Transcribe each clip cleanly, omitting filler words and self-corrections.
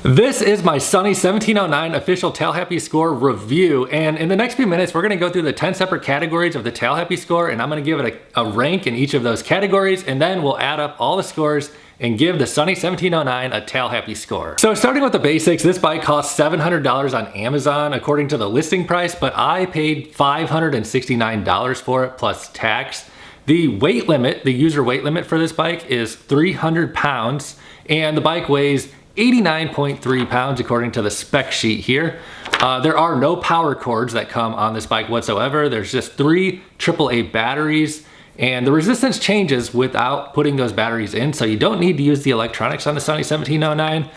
This is my Sunny 1709 official TAILHAPPY score review, and in the next few minutes we're going to go through the 10 separate categories of the TAILHAPPY score, and I'm going to give it a rank in each of those categories, and then we'll add up all the scores and give the Sunny 1709 a TAILHAPPY score. So starting with the basics, this bike costs $700 on Amazon according to the listing price, but I paid $569 for it plus tax. The weight limit, the user weight limit for this bike is 300 pounds, and the bike weighs 89.3 pounds according to the spec sheet here. There are no power cords that come on this bike whatsoever. There's just 3 AAA batteries, and the resistance changes without putting those batteries in, so you don't need to use the electronics on the Sunny 1709,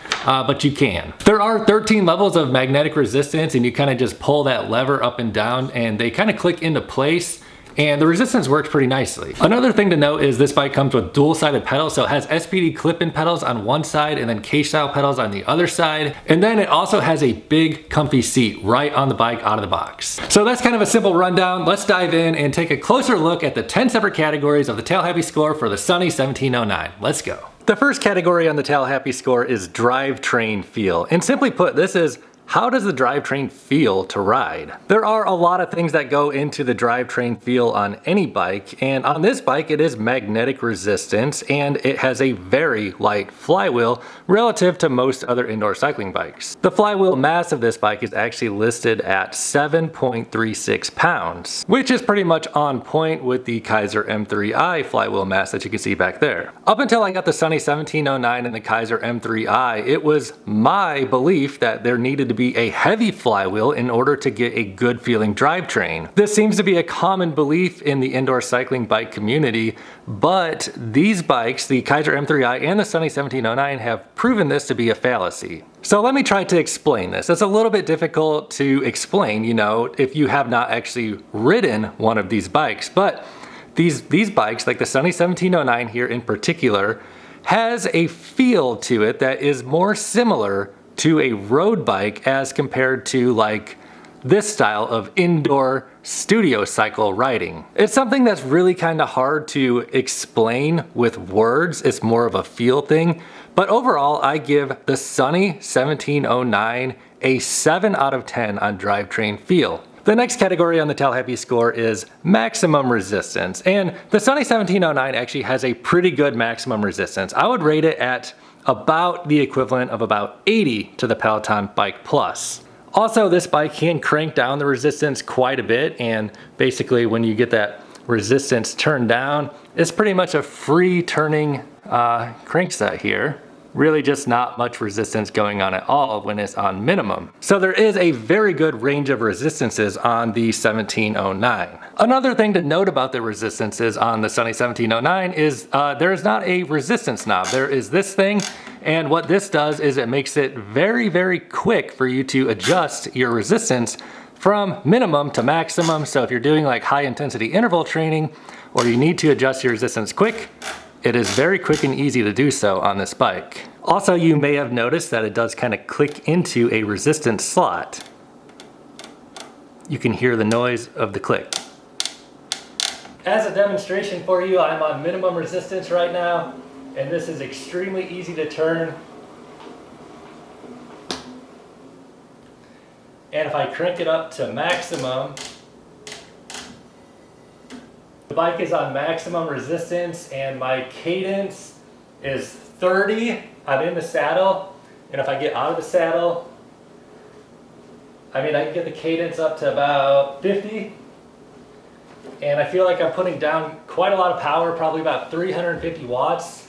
but you can. There are 13 levels of magnetic resistance, and you kind of just pull that lever up and down, and they kind of click into place, and the resistance works pretty nicely. Another thing to note is this bike comes with dual-sided pedals, so it has SPD clip-in pedals on one side and then cage-style pedals on the other side. And then it also has a big comfy seat right on the bike out of the box. So that's kind of a simple rundown. Let's dive in and take a closer look at the 10 separate categories of the TAILHAPPY score for the Sunny 1709. Let's go. The first category on the TAILHAPPY score is Drivetrain Feel. And simply put, this is how does the drivetrain feel to ride? There are a lot of things that go into the drivetrain feel on any bike, and on this bike it is magnetic resistance, and it has a very light flywheel relative to most other indoor cycling bikes. The flywheel mass of this bike is actually listed at 7.36 pounds, which is pretty much on point with the Keiser M3i flywheel mass that you can see back there. Up until I got the Sunny 1709 and the Keiser M3i, it was my belief that there needed to be a heavy flywheel in order to get a good feeling drivetrain. This seems to be a common belief in the indoor cycling bike community, but these bikes, the Keiser M3i and the Sunny 1709, have proven this to be a fallacy. So let me try to explain this. It's a little bit difficult to explain, you know, if you have not actually ridden one of these bikes, but these bikes, like the Sunny 1709 here in particular, has a feel to it that is more similar to a road bike as compared to like this style of indoor studio cycle riding. It's something that's really kind of hard to explain with words. It's more of a feel thing. But overall, I give the Sunny 1709 a 7 out of 10 on drivetrain feel. The next category on the TAILHAPPY score is maximum resistance, and the Sunny 1709 actually has a pretty good maximum resistance. I would rate it at about the equivalent of about 80 to the Peloton Bike Plus. Also, this bike can crank down the resistance quite a bit, and basically when you get that resistance turned down, it's pretty much a free turning crankset here. Really just not much resistance going on at all when it's on minimum. So there is a very good range of resistances on the 1709. Another thing to note about the resistances on the Sunny 1709 is there is not a resistance knob. There is this thing, and what this does is it makes it very, very quick for you to adjust your resistance from minimum to maximum. So if you're doing like high intensity interval training or you need to adjust your resistance quick, it is very quick and easy to do so on this bike. Also, you may have noticed that it does kind of click into a resistance slot. You can hear the noise of the click. As a demonstration for you, I'm on minimum resistance right now, and this is extremely easy to turn. And if I crank it up to maximum, the bike is on maximum resistance and my cadence is 30. I'm in the saddle, and if I get out of the saddle, I can get the cadence up to about 50. And I feel like I'm putting down quite a lot of power, probably about 350 watts.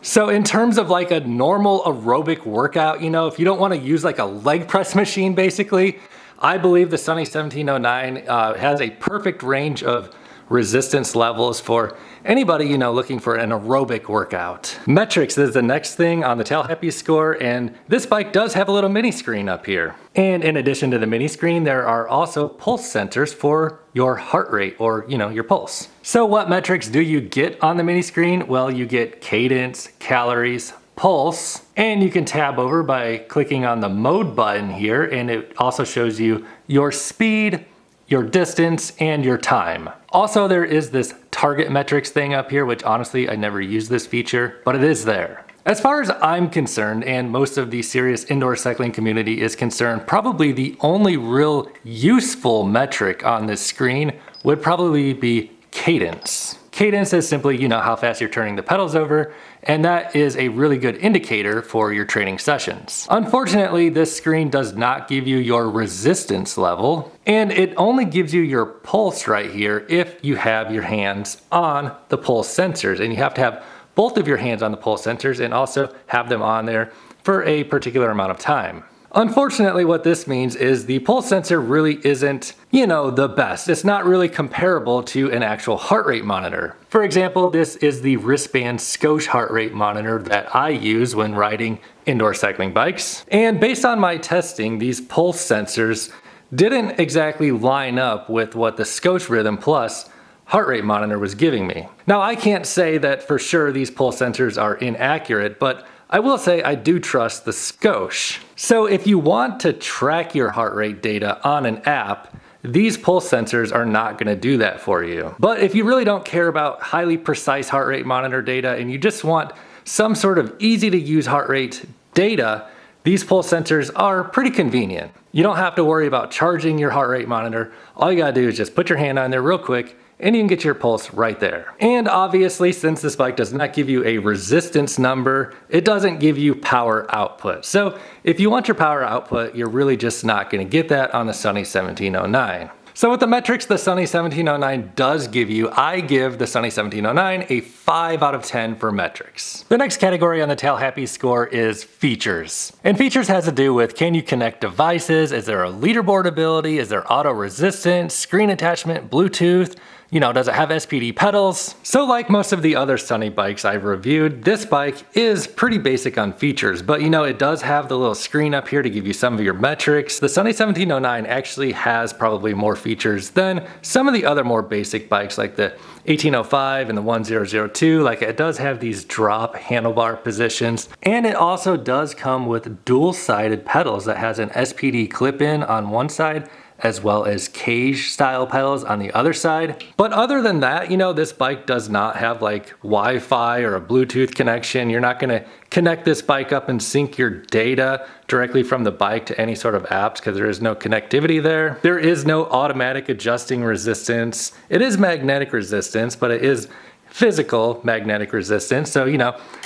So in terms of like a normal aerobic workout, you know, if you don't want to use like a leg press machine basically, I believe the Sunny 1709 has a perfect range of resistance levels for anybody, you know, looking for an aerobic workout. Metrics is the next thing on the TAILHAPPY score, and this bike does have a little mini screen up here. And in addition to the mini screen, there are also pulse sensors for your heart rate, or, you know, your pulse. So what metrics do you get on the mini screen? Well, you get cadence, calories, pulse, and you can tab over by clicking on the mode button here, and it also shows you your speed, your distance, and your time. Also, there is this target metrics thing up here, which honestly, I never use this feature, but it is there. As far as I'm concerned, and most of the serious indoor cycling community is concerned, probably the only real useful metric on this screen would probably be cadence. Cadence is simply, how fast you're turning the pedals over, and that is a really good indicator for your training sessions. Unfortunately, this screen does not give you your resistance level, and it only gives you your pulse right here if you have your hands on the pulse sensors, and you have to have both of your hands on the pulse sensors and also have them on there for a particular amount of time. Unfortunately, what this means is the pulse sensor really isn't, the best. It's not really comparable to an actual heart rate monitor. For example, this is the wristband Scosche heart rate monitor that I use when riding indoor cycling bikes. And based on my testing, these pulse sensors didn't exactly line up with what the Scosche Rhythm Plus heart rate monitor was giving me. Now, I can't say that for sure these pulse sensors are inaccurate, but I will say I do trust the Scosche. So if you want to track your heart rate data on an app, these pulse sensors are not going to do that for you. But if you really don't care about highly precise heart rate monitor data and you just want some sort of easy to use heart rate data, these pulse sensors are pretty convenient. You don't have to worry about charging your heart rate monitor. All you gotta do is just put your hand on there real quick and you can get your pulse right there. And obviously, since this bike does not give you a resistance number, it doesn't give you power output. So if you want your power output, you're really just not gonna get that on the Sunny 1709. So with the metrics the Sunny 1709 does give you, I give the Sunny 1709 a 5 out of 10 for metrics. The next category on the TAILHAPPY score is features. And features has to do with, can you connect devices? Is there a leaderboard ability? Is there auto resistance, screen attachment, Bluetooth? Does it have SPD pedals? So like most of the other Sunny bikes I've reviewed, this bike is pretty basic on features, but it does have the little screen up here to give you some of your metrics. The Sunny 1709 actually has probably more features than some of the other more basic bikes like the 1805 and the 1002. Like, it does have these drop handlebar positions, and it also does come with dual-sided pedals that has an SPD clip-in on one side as well as cage style pedals on the other side. But other than that, this bike does not have like Wi-Fi or a Bluetooth connection. You're not gonna connect this bike up and sync your data directly from the bike to any sort of apps because there is no connectivity there. There is no automatic adjusting resistance. It is magnetic resistance, but it is physical magnetic resistance. So,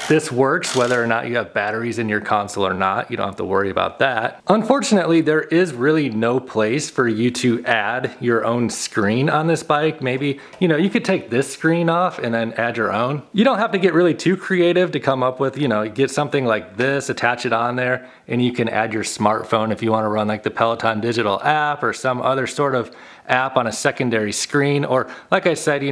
this works whether or not you have batteries in your console or not. You don't have to worry about that. Unfortunately, there is really no place for you to add your own screen on this bike. Maybe, you could take this screen off and then add your own. You don't have to get really too creative to come up with, get something like this, attach it on there, and you can add your smartphone if you want to run like the Peloton digital app or some other sort of app on a secondary screen. Or like I said,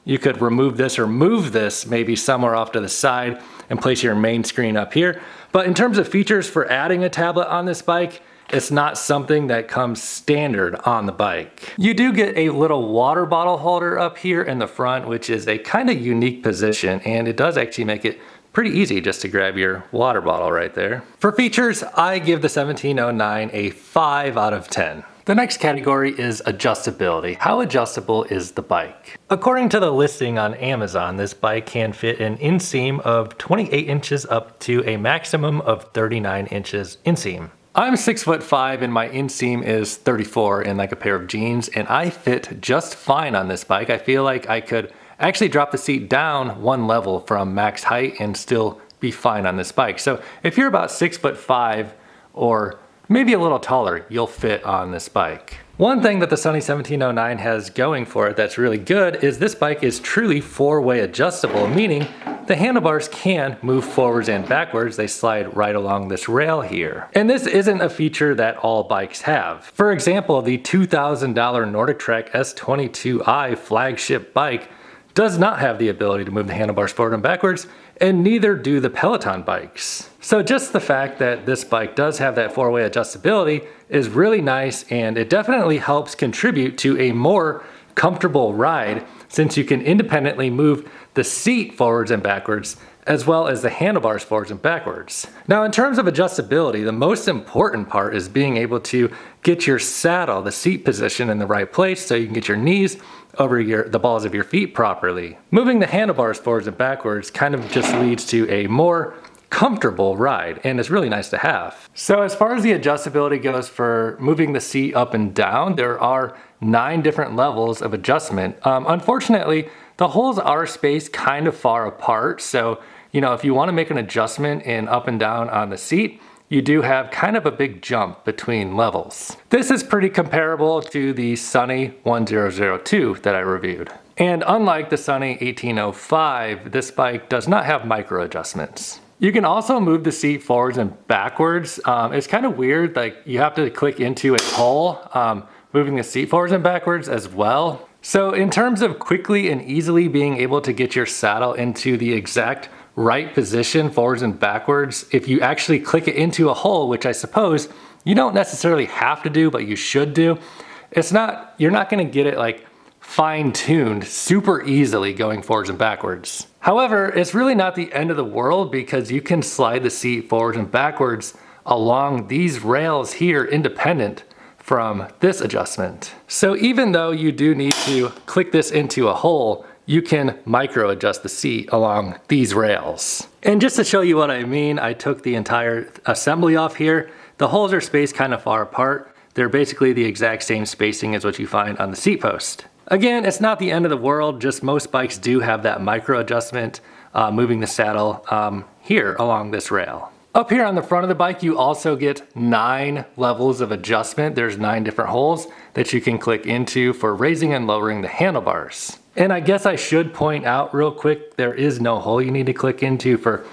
you could remove this or move this maybe somewhere off to the side and place your main screen up here. But in terms of features for adding a tablet on this bike, it's not something that comes standard on the bike. You do get a little water bottle holder up here in the front, which is a kind of unique position, and it does actually make it pretty easy just to grab your water bottle right there. For features, I give the 1709 a 5 out of 10. The next category is adjustability. How adjustable is the bike? According to the listing on Amazon, this bike can fit an inseam of 28 inches up to a maximum of 39 inches inseam. I'm 6'5" and my inseam is 34 in like a pair of jeans, and I fit just fine on this bike. I feel like I could actually drop the seat down one level from max height and still be fine on this bike. So if you're about 6'5" or maybe a little taller, you'll fit on this bike. One thing that the Sunny 1709 has going for it that's really good is this bike is truly four-way adjustable, meaning the handlebars can move forwards and backwards. They slide right along this rail here. And this isn't a feature that all bikes have. For example, the $2,000 Nordic Trek S22i flagship bike does not have the ability to move the handlebars forward and backwards, and neither do the Peloton bikes. So just the fact that this bike does have that four-way adjustability is really nice, and it definitely helps contribute to a more comfortable ride since you can independently move the seat forwards and backwards as well as the handlebars forwards and backwards. Now, in terms of adjustability, the most important part is being able to get your saddle, the seat position in the right place so you can get your knees over the balls of your feet properly. Moving the handlebars forwards and backwards kind of just leads to a more comfortable ride, and it's really nice to have. So as far as the adjustability goes for moving the seat up and down, there are 9 different levels of adjustment. Unfortunately, the holes are spaced kind of far apart, so if you want to make an adjustment in up and down on the seat, you do have kind of a big jump between levels. This is pretty comparable to the Sunny 1002 that I reviewed. And unlike the Sunny 1805, this bike does not have micro adjustments. You can also move the seat forwards and backwards. It's kind of weird, like you have to click into a hole, moving the seat forwards and backwards as well. So in terms of quickly and easily being able to get your saddle into the exact right position forwards and backwards, if you actually click it into a hole, which I suppose you don't necessarily have to do, but you should do, you're not gonna get it like fine-tuned super easily going forwards and backwards. However, it's really not the end of the world because you can slide the seat forwards and backwards along these rails here independent from this adjustment. So even though you do need to click this into a hole, you can micro adjust the seat along these rails. And just to show you what I mean, I took the entire assembly off here. The holes are spaced kind of far apart. They're basically the exact same spacing as what you find on the seat post. Again, it's not the end of the world, just most bikes do have that micro adjustment, moving the saddle here along this rail. Up here on the front of the bike, you also get 9 levels of adjustment. There's 9 different holes that you can click into for raising and lowering the handlebars. And I guess I should point out real quick, there is no hole you need to click into for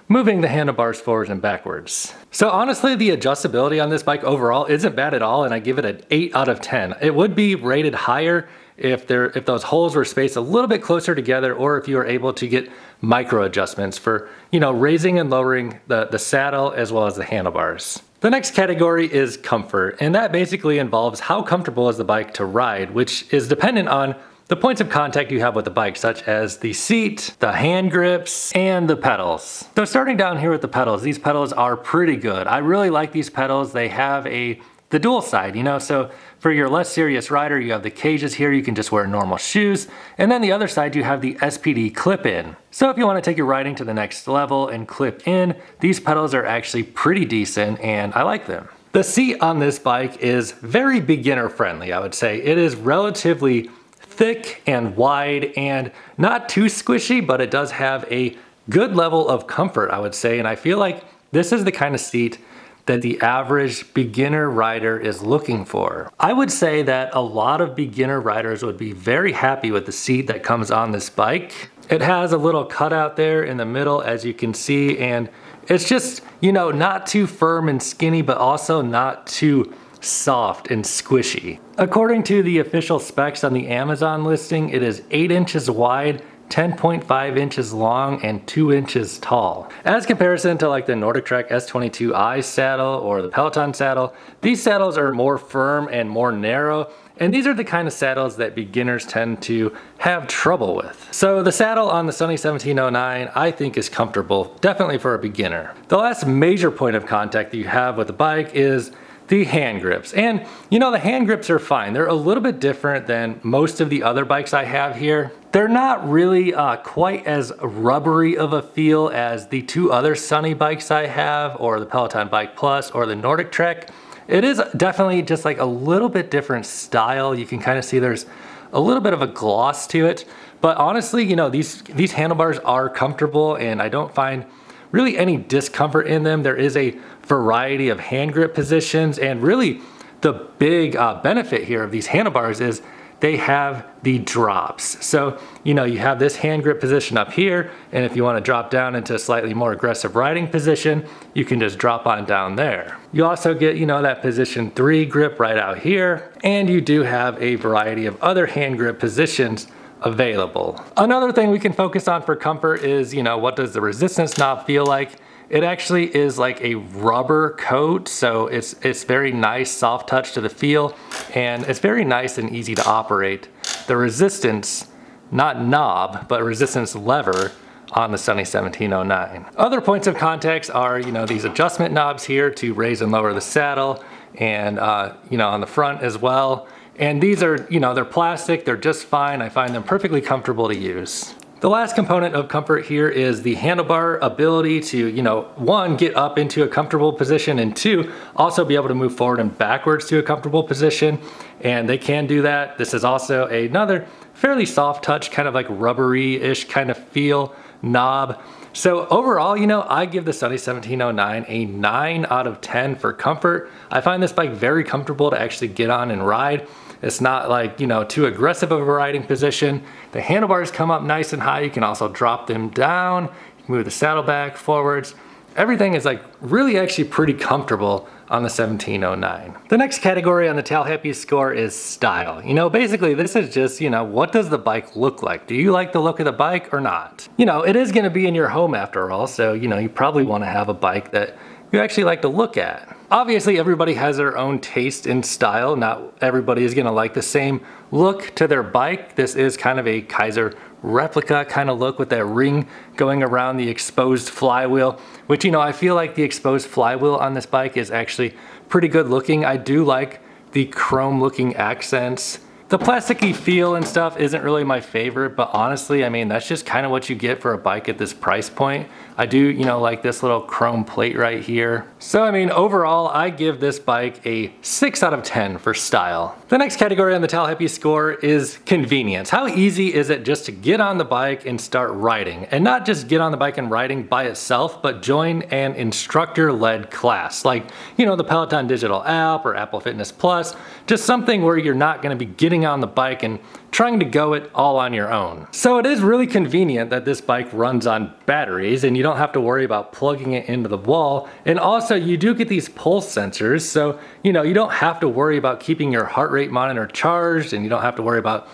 moving the handlebars forwards and backwards. So honestly, the adjustability on this bike overall isn't bad at all, and I give it an 8 out of 10. It would be rated higher if those holes were spaced a little bit closer together, or if you were able to get micro adjustments for raising and lowering the saddle as well as the handlebars. The next category is comfort, and that basically involves how comfortable is the bike to ride, which is dependent on the points of contact you have with the bike, such as the seat, the hand grips, and the pedals. So starting down here with the pedals, these pedals are pretty good. I really like these pedals. They have the dual side, so for your less serious rider, you have the cages here, you can just wear normal shoes, and then the other side you have the SPD clip-in. So if you want to take your riding to the next level and clip in, these pedals are actually pretty decent and I like them. The seat on this bike is very beginner friendly, I would say. It is relatively thick and wide and not too squishy, but it does have a good level of comfort, I would say, and I feel like this is the kind of seat that the average beginner rider is looking for. I would say that a lot of beginner riders would be very happy with the seat that comes on this bike. It has a little cutout there in the middle, as you can see, and it's just, not too firm and skinny, but also not too soft and squishy. According to the official specs on the Amazon listing, it is 8 inches wide, 10.5 inches long, and 2 inches tall. As comparison to like the NordicTrack S22i saddle or the Peloton saddle, these saddles are more firm and more narrow, and these are the kind of saddles that beginners tend to have trouble with. So the saddle on the Sunny 1709 I think is comfortable, definitely for a beginner. The last major point of contact that you have with the bike is the hand grips. And the hand grips are fine. They're a little bit different than most of the other bikes I have here. They're not really quite as rubbery of a feel as the 2 other Sunny bikes I have, or the Peloton Bike Plus or the NordicTrack. It is definitely just like a little bit different style. You can kind of see there's a little bit of a gloss to it. But honestly, these handlebars are comfortable and I don't find really any discomfort in them. There is a variety of hand grip positions, and really the big benefit here of these handlebars is they have the drops. So you have this hand grip position up here, and if you want to drop down into a slightly more aggressive riding position, you can just drop on down there. You also get that position 3 grip right out here, and you do have a variety of other hand grip positions available. Another thing we can focus on for comfort is, what does the resistance knob feel like? It actually is like a rubber coat, so it's very nice, soft touch to the feel, and it's very nice and easy to operate. The resistance, not knob, but resistance lever on the Sunny 1709. Other points of contact are, these adjustment knobs here to raise and lower the saddle, and on the front as well. And these are, they're plastic, they're just fine. I find them perfectly comfortable to use. The last component of comfort here is the handlebar ability to, one, get up into a comfortable position, and two, also be able to move forward and backwards to a comfortable position. And they can do that. This is also another fairly soft touch, kind of like rubbery-ish kind of feel knob. So overall, I give the Sunny 1709 a 9 out of 10 for comfort. I find this bike very comfortable to actually get on and ride. It's not like, too aggressive of a riding position. The handlebars come up nice and high. You can also drop them down. You can move the saddle back, forwards. Everything is like really actually pretty comfortable on the 1709. The next category on the TAILHAPPY score is style. Basically this is just, what does the bike look like? Do you like the look of the bike or not? It is gonna be in your home after all, so you probably wanna have a bike that you actually like to look at. Obviously everybody has their own taste in style. Not everybody is gonna like the same look to their bike. This is kind of a Keiser replica kind of look with that ring going around the exposed flywheel, which I feel like the exposed flywheel on this bike is actually pretty good looking. I do like the chrome looking accents. The plasticky feel and stuff isn't really my favorite, but honestly, that's just kind of what you get for a bike at this price point. I do, like this little chrome plate right here. So, overall, I give this bike a 6 out of 10 for style. The next category on the TAILHAPPY score is convenience. How easy is it just to get on the bike and start riding? And not just get on the bike and riding by itself, but join an instructor-led class, like, the Peloton digital app or Apple Fitness Plus, just something where you're not gonna be getting on the bike and trying to go it all on your own. So it is really convenient that this bike runs on batteries and you don't have to worry about plugging it into the wall. And also you do get these pulse sensors, so you don't have to worry about keeping your heart rate monitor charged, and you don't have to worry about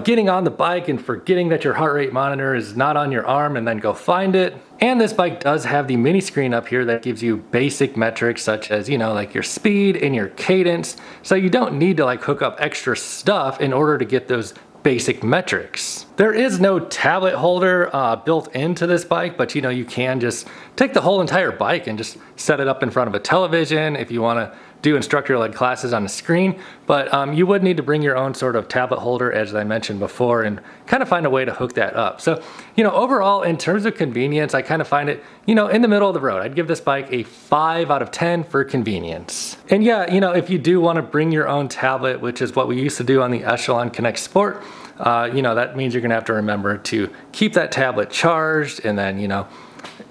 getting on the bike and forgetting that your heart rate monitor is not on your arm and then go find it. And this bike does have the mini screen up here that gives you basic metrics such as, like your speed and your cadence. So you don't need to hook up extra stuff in order to get those basic metrics. There is no tablet holder built into this bike, but you can just take the whole entire bike and just set it up in front of a television if you want to do instructor-led classes on the screen, but you would need to bring your own sort of tablet holder, as I mentioned before, and kind of find a way to hook that up. So, overall, in terms of convenience, I kind of find it, in the middle of the road. I'd give this bike a 5 out of 10 for convenience. And yeah, if you do want to bring your own tablet, which is what we used to do on the Echelon Connect Sport, that means you're gonna have to remember to keep that tablet charged, and then,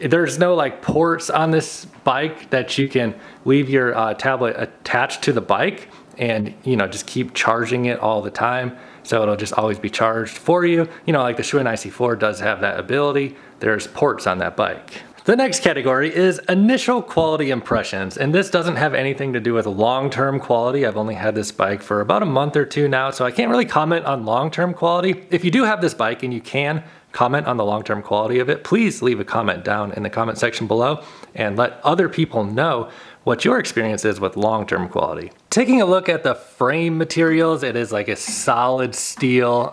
there's no ports on this bike that you can leave your tablet attached to the bike and just keep charging it all the time, so it'll just always be charged for you. Like the Schwinn IC4 does have that ability. There's ports on that bike. The next category is initial quality impressions, and this doesn't have anything to do with long-term quality. I've only had this bike for about a month or two now, so I can't really comment on long-term quality. If you do have this bike and you can comment on the long-term quality of it, please leave a comment down in the comment section below and let other people know what your experience is with long-term quality. Taking a look at the frame materials, it is like a solid steel.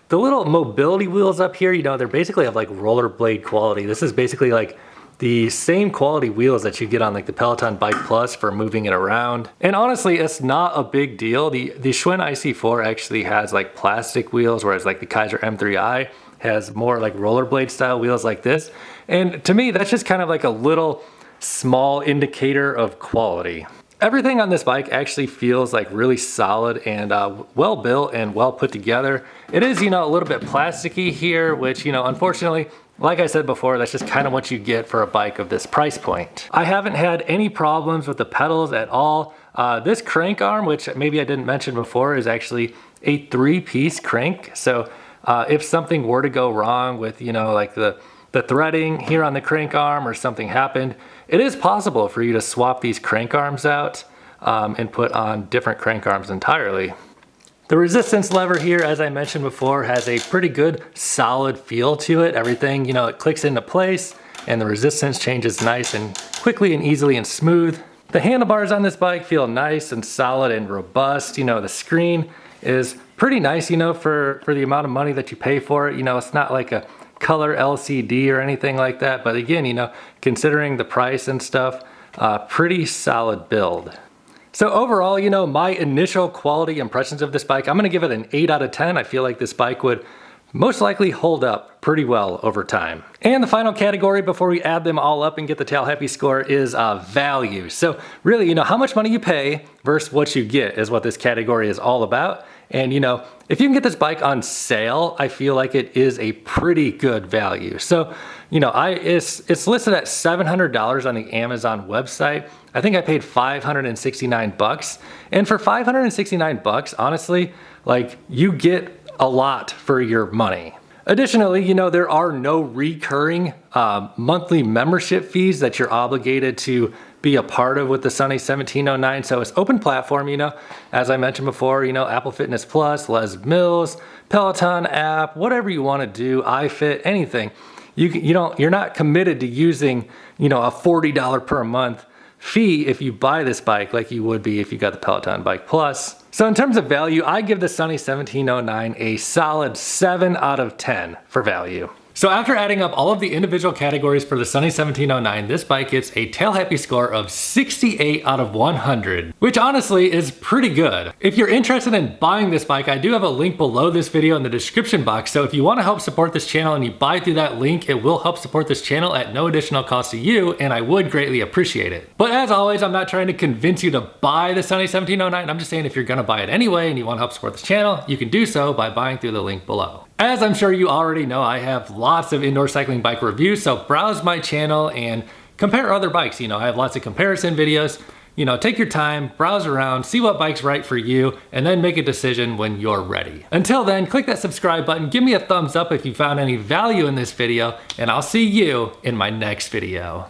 The little mobility wheels up here, they basically have rollerblade quality. This is basically the same quality wheels that you get on the Peloton Bike Plus for moving it around. And honestly, it's not a big deal. The Schwinn IC4 actually has plastic wheels, whereas the Keiser M3i has more rollerblade style wheels like this. And to me, that's just kind of a little small indicator of quality. Everything on this bike actually feels really solid and well built and well put together. It is, a little bit plasticky here, which, unfortunately, like I said before, that's just kind of what you get for a bike of this price point. I haven't had any problems with the pedals at all. This crank arm, which maybe I didn't mention before, is actually a 3-piece crank. So if something were to go wrong with, the threading here on the crank arm or something happened, it is possible for you to swap these crank arms out and put on different crank arms entirely. The resistance lever here, as I mentioned before, has a pretty good solid feel to it. Everything, it clicks into place and the resistance changes nice and quickly and easily and smooth. The handlebars on this bike feel nice and solid and robust. The screen is pretty nice, for the amount of money that you pay for it. It's not like a color LCD or anything like that, but again, considering the price and stuff, pretty solid build. So overall, my initial quality impressions of this bike, I'm gonna give it an 8 out of 10. I feel like this bike would most likely hold up pretty well over time. And the final category before we add them all up and get the TAILHAPPY score is value. So really, you know, how much money you pay versus what you get is what this category is all about. And you know, if you can get this bike on sale, I feel like it is a pretty good value. So, you know, it's listed at $700 on the Amazon website. I think I paid 569 bucks. And for 569 bucks, honestly, like you get a lot for your money. Additionally, you know, there are no recurring monthly membership fees that you're obligated to be a part of with the Sunny 1709. So it's open platform, you know, as I mentioned before, you know, Apple Fitness Plus, Les Mills, Peloton app, whatever you want to do, iFit, anything. You're not committed to using, you know, a $40 per month fee if you buy this bike like you would be if you got the Peloton Bike Plus. So in terms of value, I give the Sunny 1709 a solid 7 out of 10 for value. So after adding up all of the individual categories for the Sunny 1709, this bike gets a TAILHAPPY score of 68 out of 100, which honestly is pretty good. If you're interested in buying this bike, I do have a link below this video in the description box. So if you want to help support this channel and you buy through that link, it will help support this channel at no additional cost to you, and I would greatly appreciate it. But as always, I'm not trying to convince you to buy the Sunny 1709. I'm just saying if you're gonna buy it anyway and you want to help support this channel, you can do so by buying through the link below. As I'm sure you already know, I have lots of indoor cycling bike reviews, so browse my channel and compare other bikes. You know, I have lots of comparison videos. You know, take your time, browse around, see what bike's right for you, and then make a decision when you're ready. Until then, click that subscribe button, give me a thumbs up if you found any value in this video, and I'll see you in my next video.